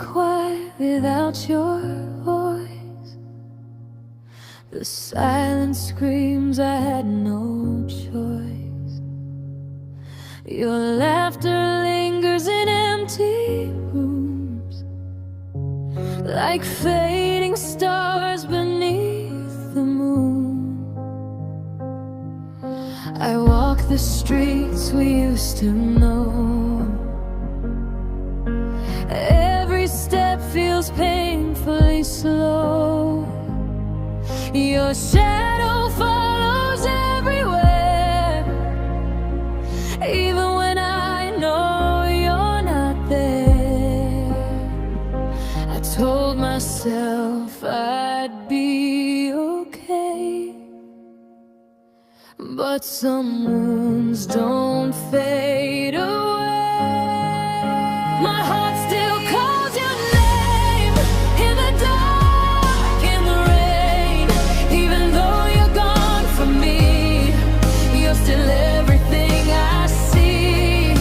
quiet without your voice. The silence screams I had no choice. Your laughter lingers in empty rooms, like fading stars beneath the moon. I walk the streets we used to know. Every step feels painfully slow. Your shadow follows everywhere, even when I know you're not there. I told myself I'd be okay, but some wounds don't fade away. My heart still calls your name in the dark, in the rain. Even though you're gone from me, you're still everything I see.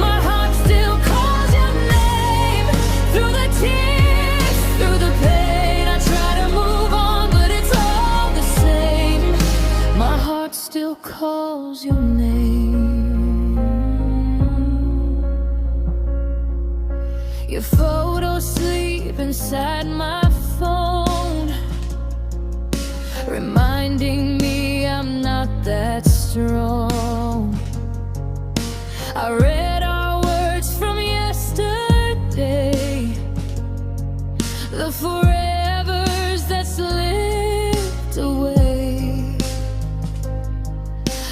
My heart still calls your name through the tears, through the pain. I try to move on, but it's all the same. My heart still calls your name. Your photos sleep inside my phone, reminding me I'm not that strong. I read our words from yesterday, the forevers that slipped away.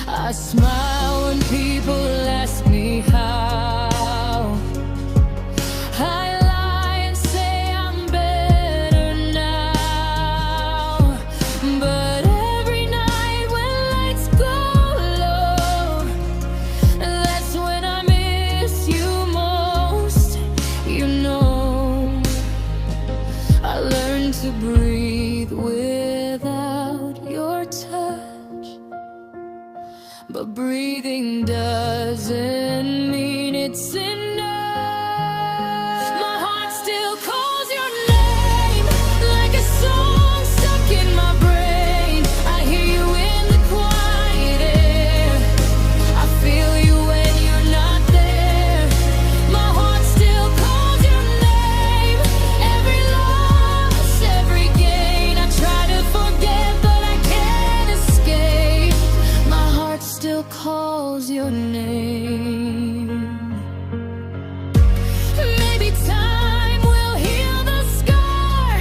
I smile when people ask me how. I lie and say I'm better now. But every night when lights go low, that's when I miss you most. You know, I learned to breathe without your touch, but breathing doesn't mean it's enough. My heart still calls your name like a song stuck in my brain. I hear you in the quiet air. I feel you when you're not there. My heart still calls your name. Every loss, every gain. I try to forget, but I can't escape. My heart still calls your name. Maybe time will heal the scar.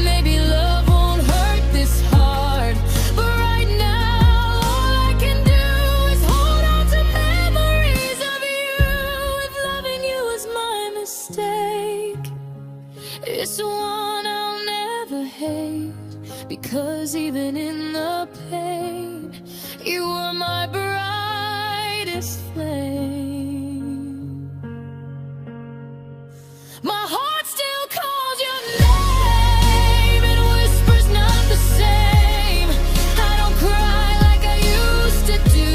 Maybe love won't hurt this hard. But right now, all I can do is hold on to memories of you. If loving you is my mistake, it's one I'll never hate, because even in the pain, you were my brightest flame. My heart still calls your name. It whispers not the same. I don't cry like I used to do,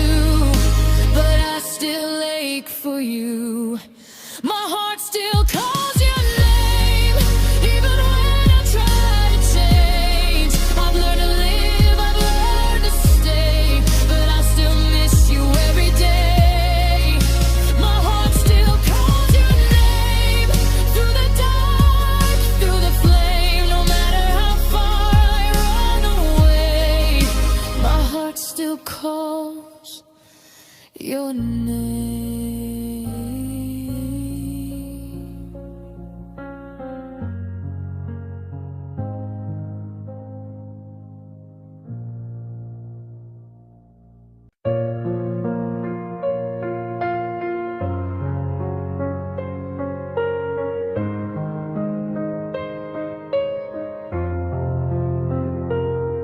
but I still ache for you. My heart still calls your name, even when I try to change. I've learned to live, I've learned to stay, but I still miss you every day. My heart still calls your name through the dark, through the flame. No matter how far I run away, my heart still calls your name.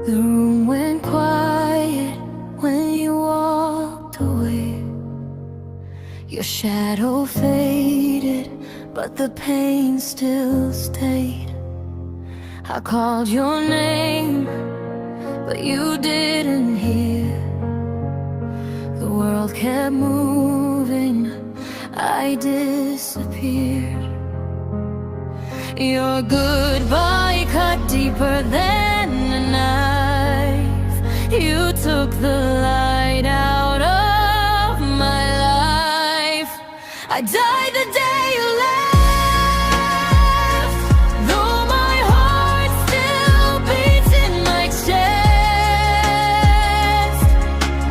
The room went quiet when you walked away. Your shadow faded, but the pain still stayed. I called your name, but you didn't hear. The world kept moving, I disappeared. Your goodbye cut deeper than a knife. You took the light out of my life. I died the day you left, though my heart still beats in my chest.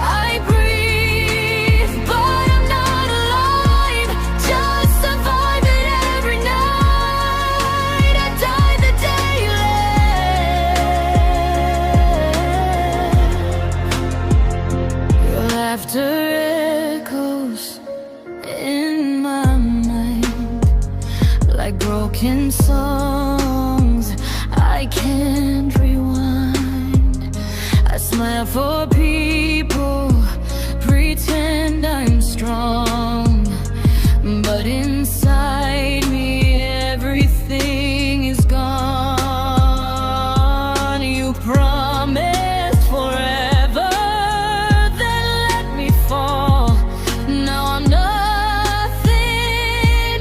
I breathe, but I'm not alive, just surviving every night. I died the day you left. Your laughter echoes in my mind like broken songs I can't rewind. I smile for people, pretend I'm strong, but inside me everything is gone. You promised forever, then let me fall. Now I'm nothing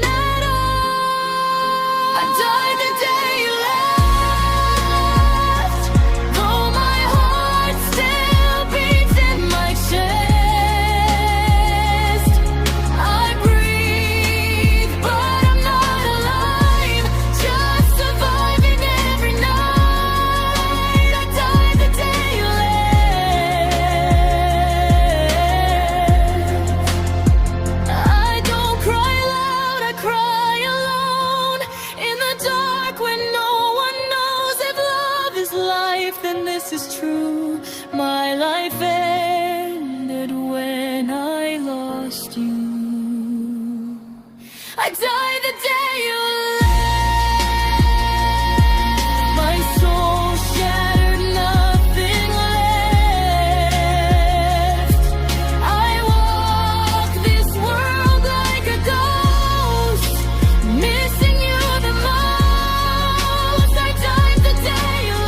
at all. I died the day you left, though my heart still beats in my chest. I breathe, but I'm not alive, just surviving every night. I died the day you left. I don't cry loud, I cry alone in the dark when no one knows. If love is life, then this is true. My life ended when I lost you. I died the day you left. My soul shattered, nothing left. I walk this world like a ghost, missing you the most. I died the day you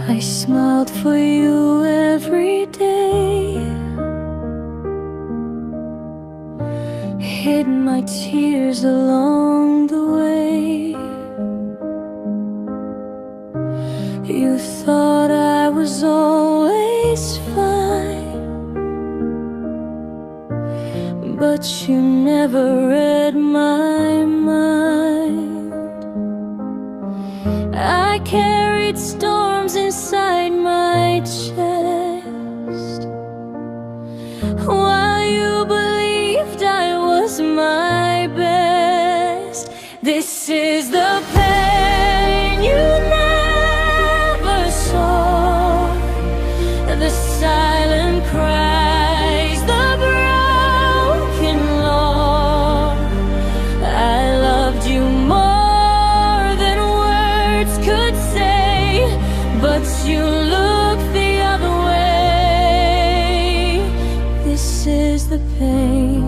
I smiled for you every day, hid my tears along the way. You thought I was always fine, but you never read my mind. I carried storms inside my chest, while you believed I was my best. This is the pain you never saw, the silent cries, the broken law. I loved you more than words could say, but you looked the other way. This is the pain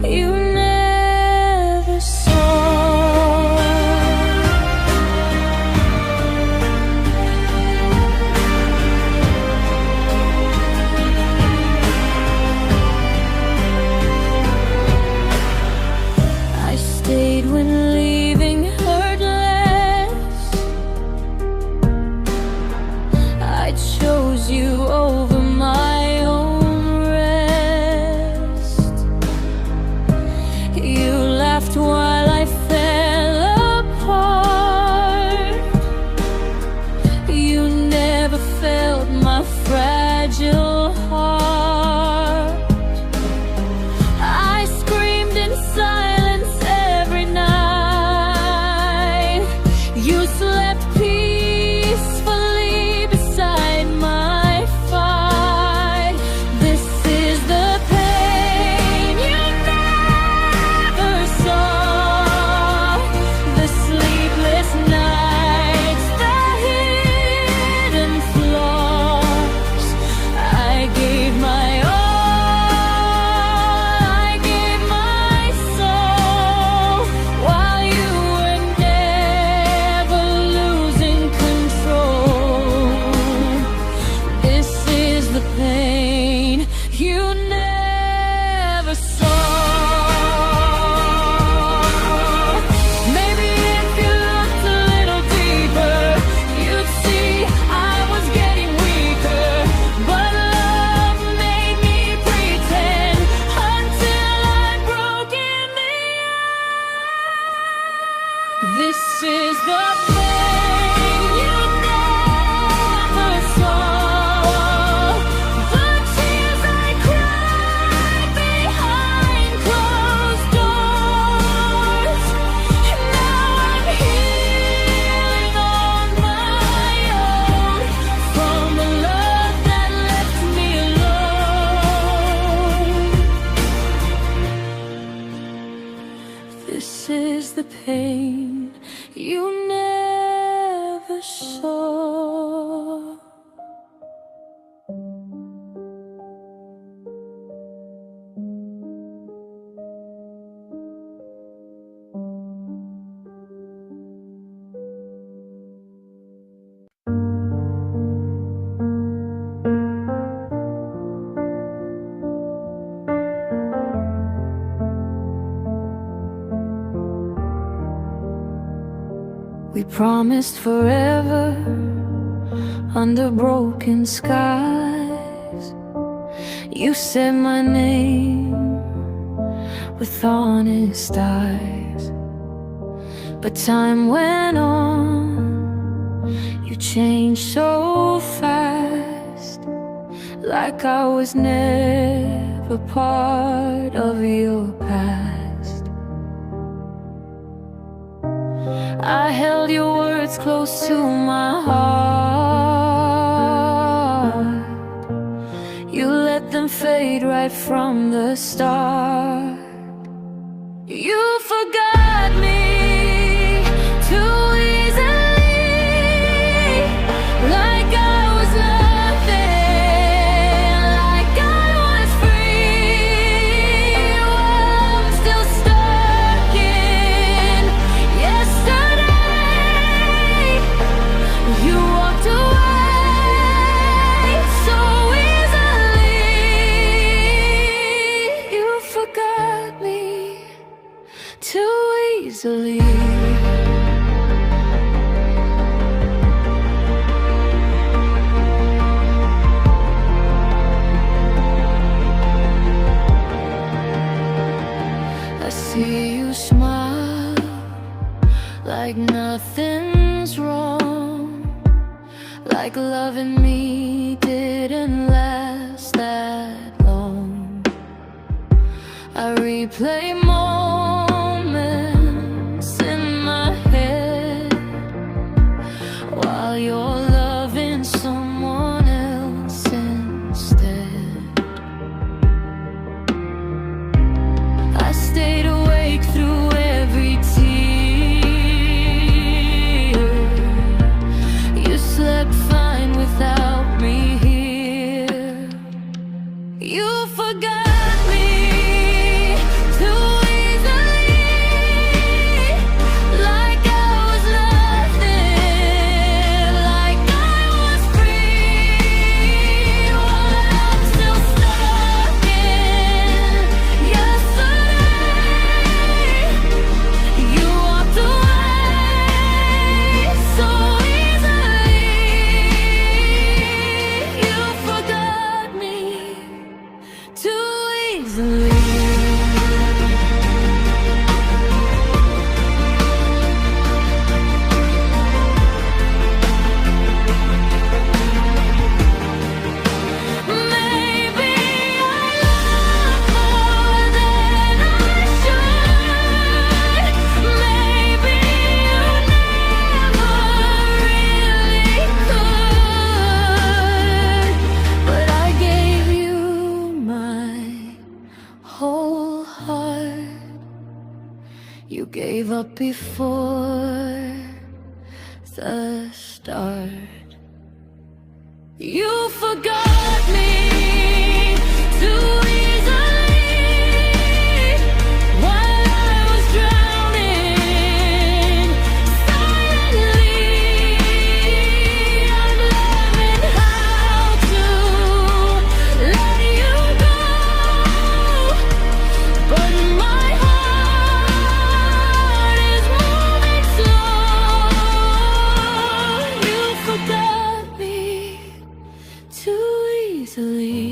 you never saw. I stayed when leaving hurt less. I chose you over my own rest. the pain you never saw. We promised forever under broken skies. You said my name with honest eyes, but time went on. You changed so fast, like I was never part of your past. I held your words close to my heart. You let them fade right from the start. You forgot me too easily, like I was nothing, like I was free. Well, I'm still stuck in yesterday. You walked away so easily. You forgot me too easily. I see you smile like nothing's wrong, like loving me didn't last that long. I replay moments in my head while you're loving someone else instead. I stayed awake through every tear. You slept fine without me here. You forgot me too easily, like I was nothing, like I was free. Well, I'm still stuck in yesterday. You walked away so easily. You forgot me too easily. Maybe I love more than I should. Maybe you never really could, but I gave you my whole heart. You gave up before the start. You forgot me too easily while I was drowning silently. I'm learning how to let you go, but my heart is moving slow. You forgot me too easily.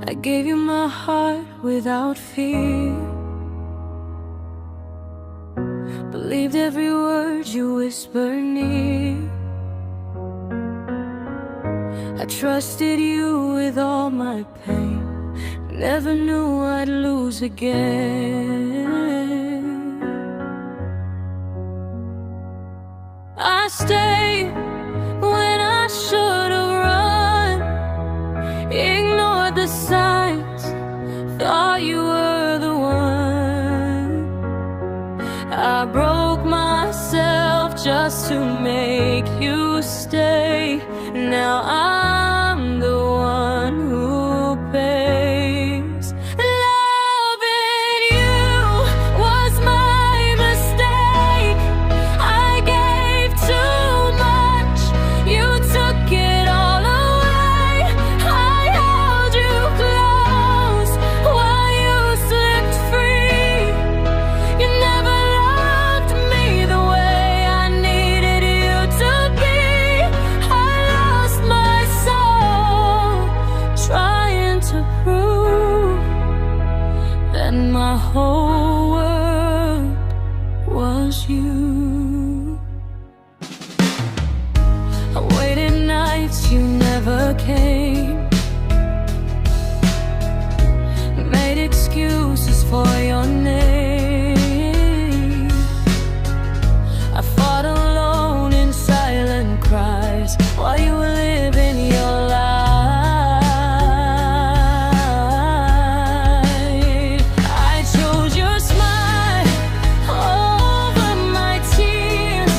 I gave you my heart without fear, believed every word you whispered near. I trusted you with all my pain, never knew I'd lose again. stayed when I should have run, ignored the signs, thought you were the one. I broke myself just to make you stay. Now I'm the one who pays. Loving you was my mistake. I gave too much, you took it all away. I held you close while you slipped free. You never loved me the way I needed you to be. I lost my soul trying to prove that my whole world was you. I waited nights, you never came, made excuses for your name. I fought alone in silent cries while you were living your life. I chose your smile over my tears,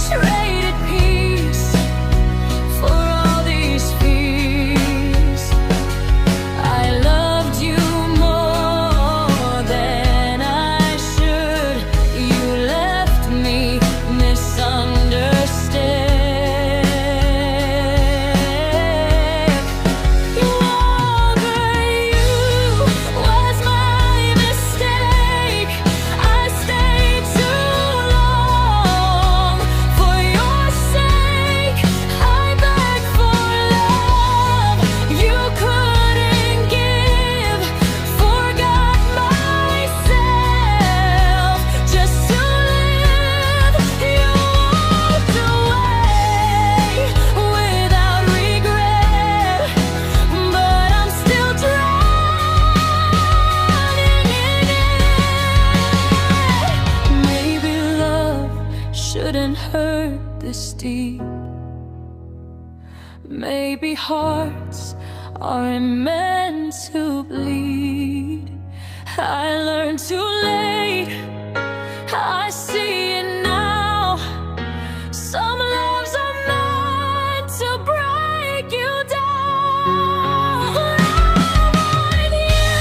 traded peace for all these fears. I loved you more than I should. You left me misunderstood. You was my mistake. I stayed too long for your sake. I begged for love you couldn't give. Forgot myself just to live. You walked away without regret, but I'm still drowning in it. Maybe love shouldn't hurt this deep. Maybe hearts aren't meant to bleed. I learned too late, I see it now. Some loves are meant to break you down. Loving you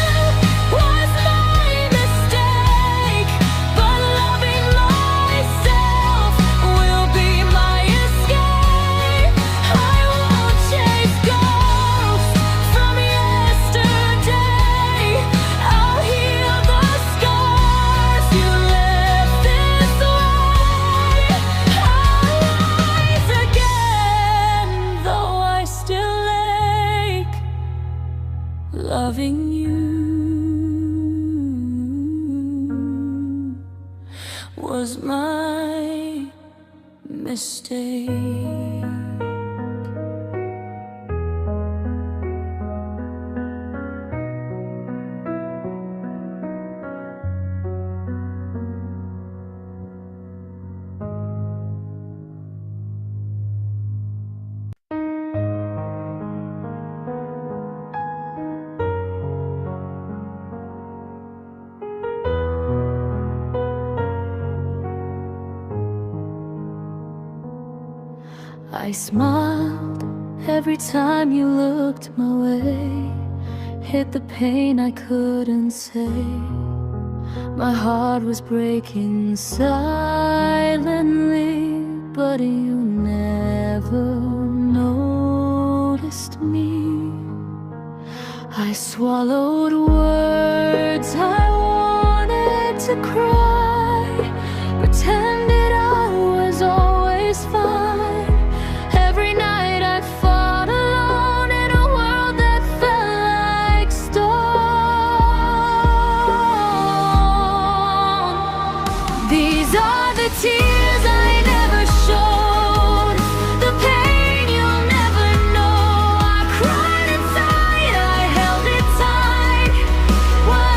was my mistake, but loving myself will be my escape. I won't chase ghosts from yesterday. I'll heal the scars you left this way. I'll rise again, though I still ache. Loving you was my mistake. I smiled every time you looked my way, hid the pain I couldn't say. My heart was breaking silently, but you never noticed me. I swallowed words I wanted to cry, pretended I was always fine. Every night I fought alone in a world that felt like stone. These are the tears I never showed, the pain you'll never know. I cried inside, I held it tight. What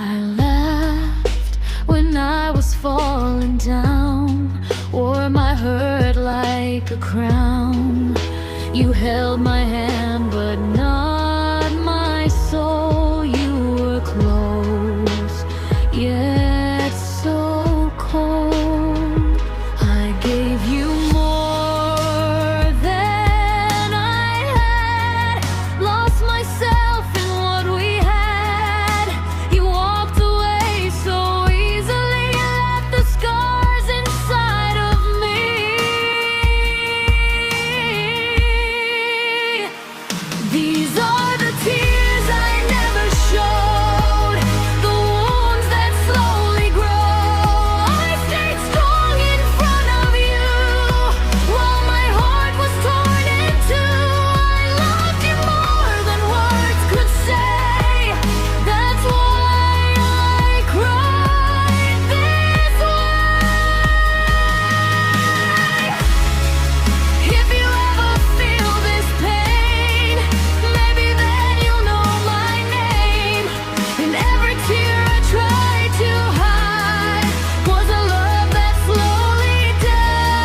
I laughed when I was falling down, wore my hurt like a crown. You held my hand but not my soul. You were close, yet so cold. I gave you more than I had, lost myself in what we had. You walked away so easily, left the scars inside of me. These are the tears I never showed, the wounds that slowly grow. I stayed strong in front of you while my heart was torn in two. I loved you more than words could say. That's why I cried this way. If you ever feel this pain, maybe then you'll know my name. And every tear I tried to hide was a love that slowly died.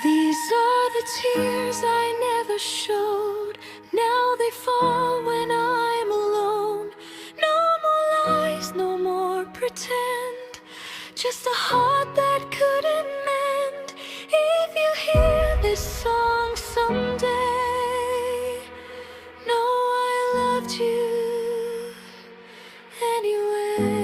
These are the tears I never showed. Now they fall when I'm alone. No more lies, no more pretend. Just a heart that couldn't mend. If you hear this song someday, know I loved you anyway.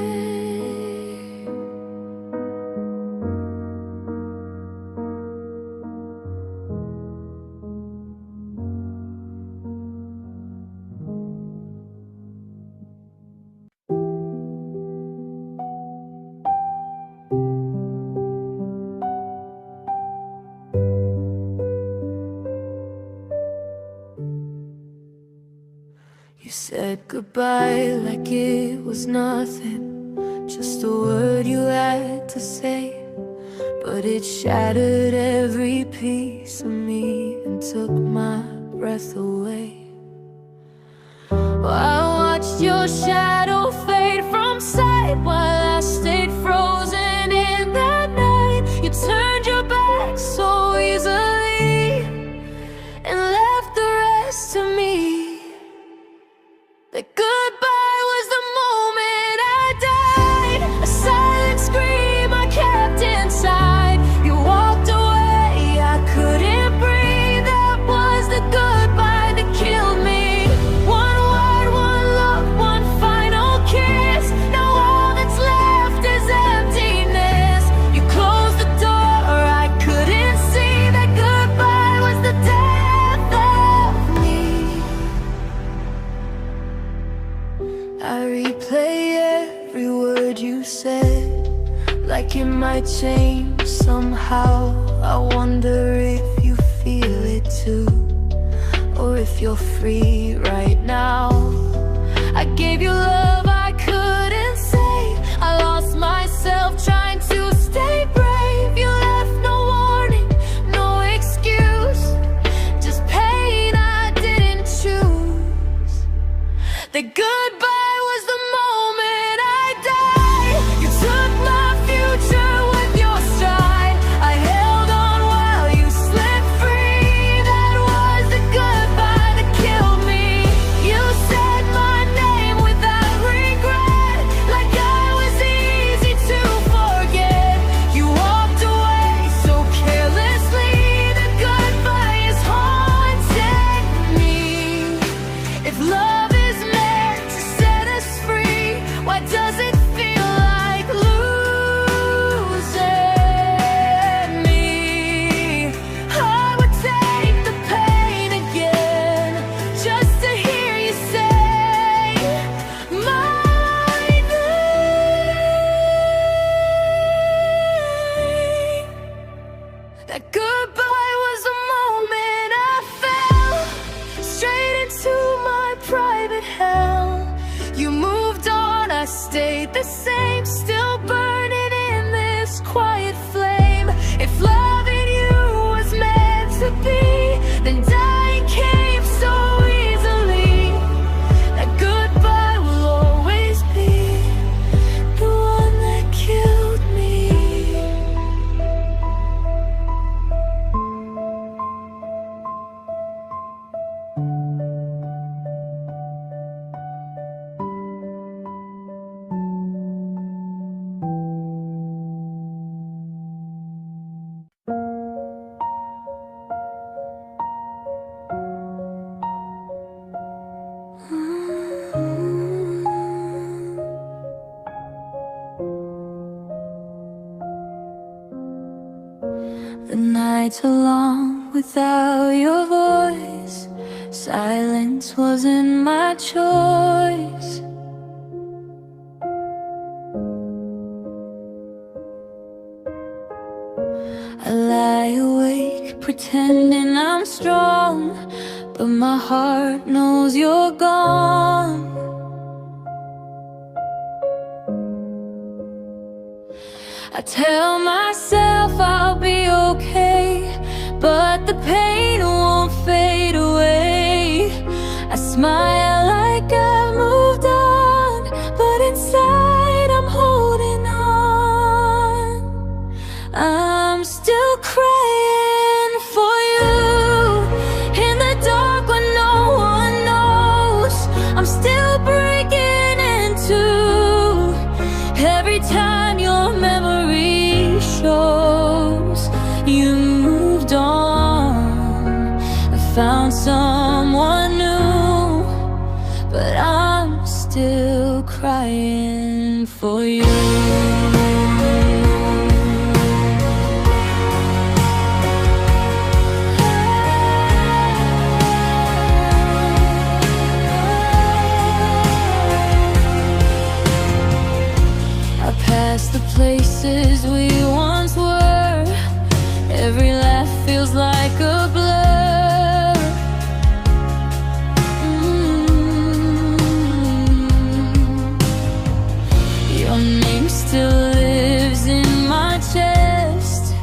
You said goodbye like it was nothing, just a word you had to say. But it shattered every piece of me and took my breath away. I watched your shadow fade from sight while I stayed frozen in that night. You turned your back so easily and left the rest to me. That goodbye was the moment I died, a silent scream I kept inside. You walked away, I couldn't breathe. That was the goodbye that killed me. One word, one look, one final kiss. Now all that's left is emptiness. You closed the door, I couldn't see. That goodbye was the death of me. I replay every word you said, like it might change somehow. I wonder if you feel it too, or if you're free right now. I gave you love I couldn't save. I lost myself trying to stay brave. You left no warning, no excuse, just pain I didn't choose. The goodbye was the moment I died. You took my future with your stride. I held on while you slipped free. That was the goodbye that killed me. You said my name without regret, like I was easy to forget. You walked away so carelessly. The goodbye is haunting me. If love is meant to The nights are long without your voice. Silence wasn't my choice. I lie awake pretending I'm strong, but my heart knows you're gone. I tell myself I'll be okay, but the pain won't fade away. I smile like I've moved on, but inside I'm holding on. I'm still crying for you in the dark when no one knows. I'm still breaking in two every time your memory shows. You moved on, I found someone new, but I'm still crying for you. The places we once were, every laugh feels like a blur. Your name still lives in my chest,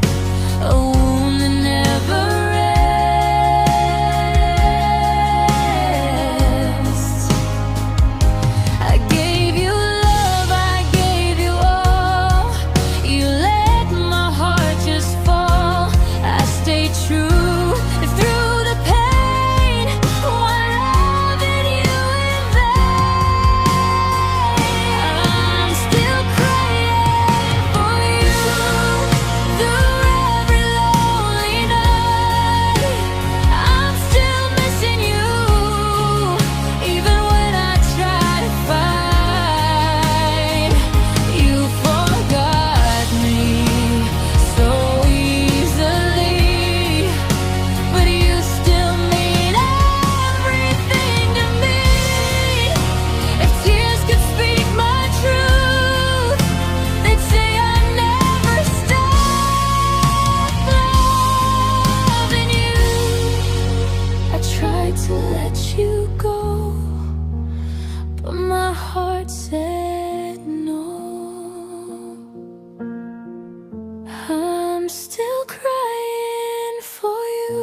a wound that never rests. I gave you love, I gave you all. You let my heart just fall. I stayed true through the pain, while loving you in vain. I'm still crying for you through every lonely night. I'm still missing you, even when I try to fight. You forgot me so easily, but you still mean everything to me. If tears could speak my truth, they'd say I never stopped loving you. I tried to let you go, but my heart said no. I'm still crying for you,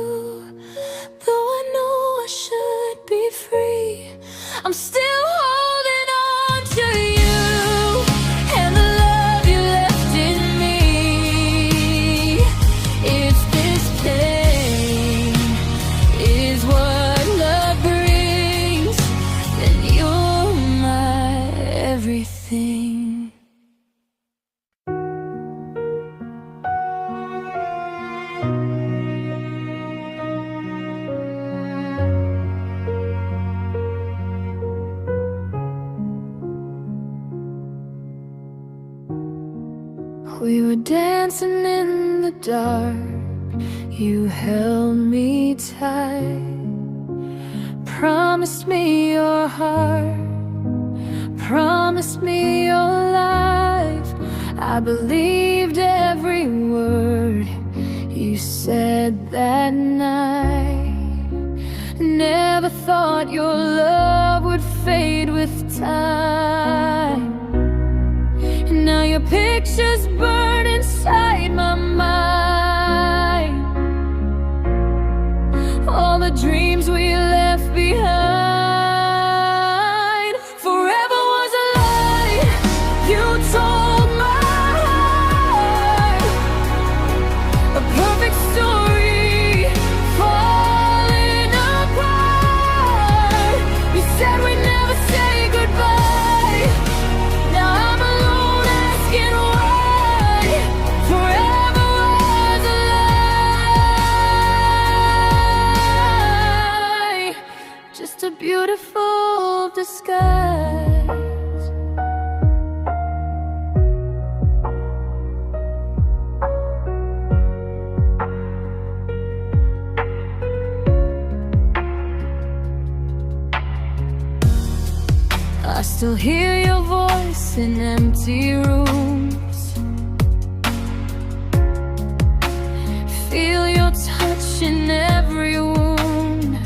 though I know I should be free. I'm still holding on to you and the love you left in me. If this pain is what love brings, then you're my everything. We were dancing in the dark, you held me tight, promised me your heart, promised me your life. I believed every word you said that night. Never thought your love would fade with time. Now your pictures burn inside my mind. All the dreams we left behind. Forever was a lie you told my heart. A perfect story falling apart. You said we'd never say goodbye. Now I'm alone asking why. Forever was a lie, just a beautiful disguise. still hear your voice in empty rooms, feel your touch in every wound.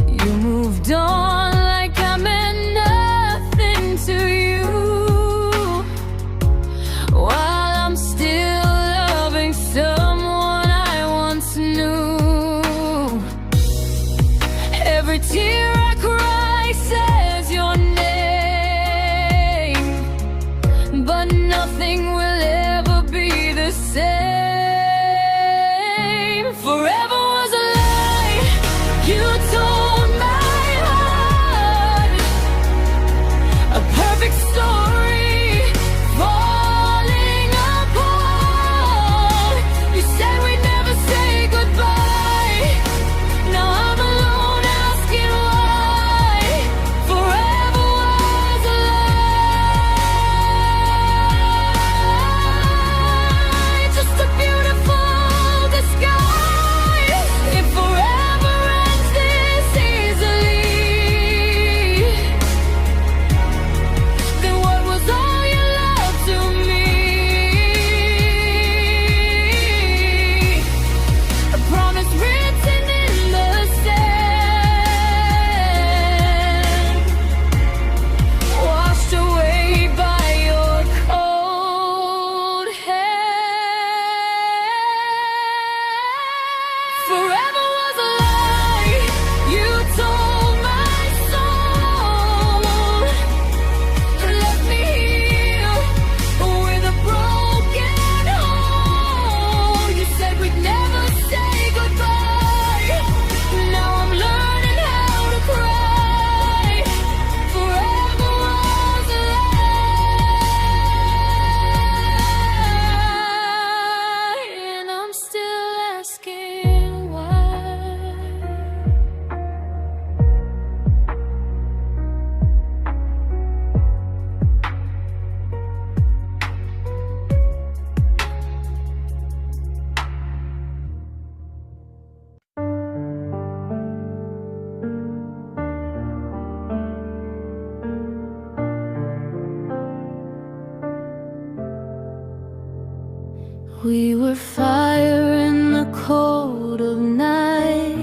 You moved on like I meant nothing to you, while I'm still loving someone I once knew. Every tear I cry says your name, but nothing will ever be the same. Forever was a lie you told my heart, a perfect story falling apart. You said we'd never say goodbye. Now I'm alone asking why. Forever was a lie, just a beautiful disguise. If forever ends this easily, then what was all your love to me? A promise written in the sand, washed away by your cold hand. Forever was a lie you told my soul, left me here with a broken home. You said we'd never say goodbye. Now I'm learning how to cry. Forever was a lie, and I'm still asking why. We were fire in the cold of night,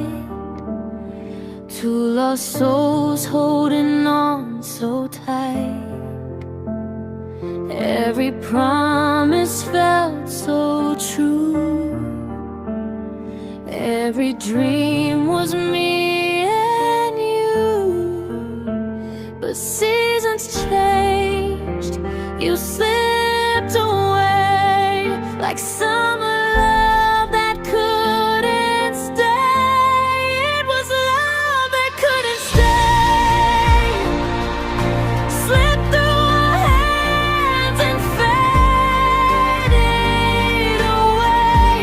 two lost souls holding on so tight. Every promise felt so true, every dream was me and you. But seasons changed, you slipped away like summer love that couldn't stay. It was love that couldn't stay, slipped through our hands and faded away.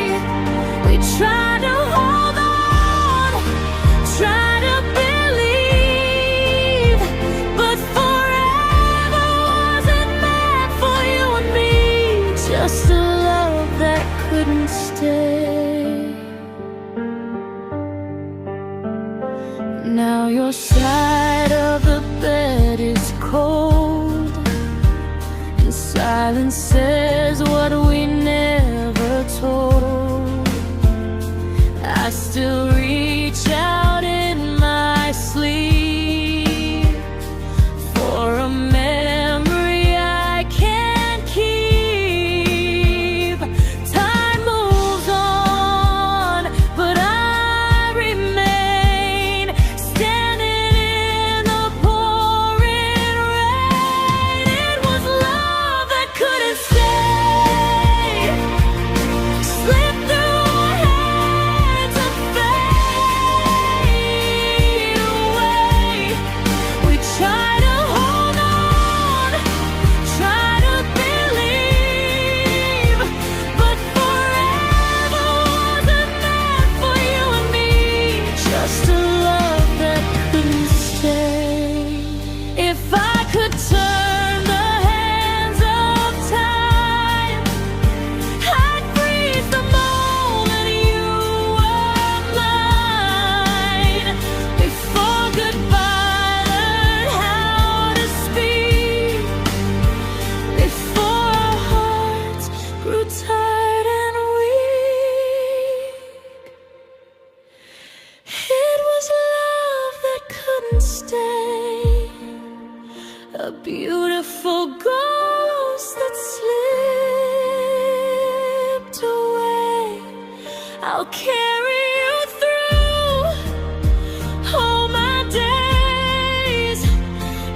We tried to hold on, tried to believe, but forever wasn't meant for you and me. Just a love that couldn't stay. Now your side of the bed is cold, and silence says what we never told. I still reach out in my sleep for a memory I can't keep. Time moves on, but I remain standing in the pouring rain. It was love that couldn't stay, slipped through our hands and faded I'll carry you through all my days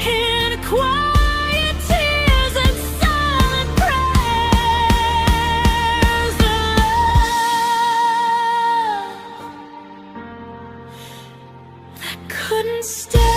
in quiet tears and silent prayers. The love that couldn't stay.